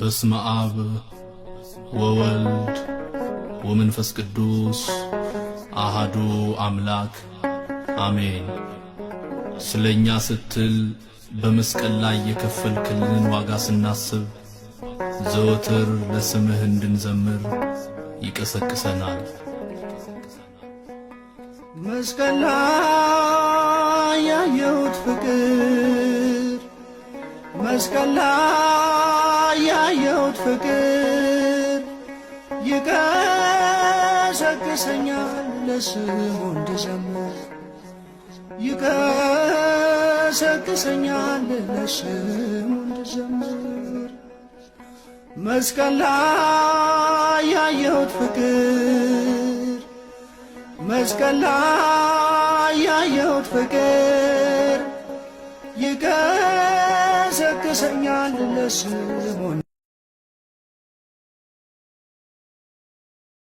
በስመ አብ ወወልድ ወመንፈስ ቅዱስ አሃዱ አምላክ አሜን። ስለኛ ስትል በመስቀል ላይ የከፈልክልን ዋጋ ስናስብ ዘወትር ለስምህ እንድንዘምር ይቀሰቅሰናል። መስቀል ላይ ያየሁት ፍቅር፣ መስቀል ላይ ያየሁት ፍቅር ይቀሰቅሰኛል ለስሙ እንድዘምር፣ ይቀሰቅሰኛል ለስሙ እንድዘምር። መስቀል ላይ ያየሁት ፍቅር፣ መስቀል ላይ ያየሁት ፍቅር ይቀሰቅሰኛል ለስሙ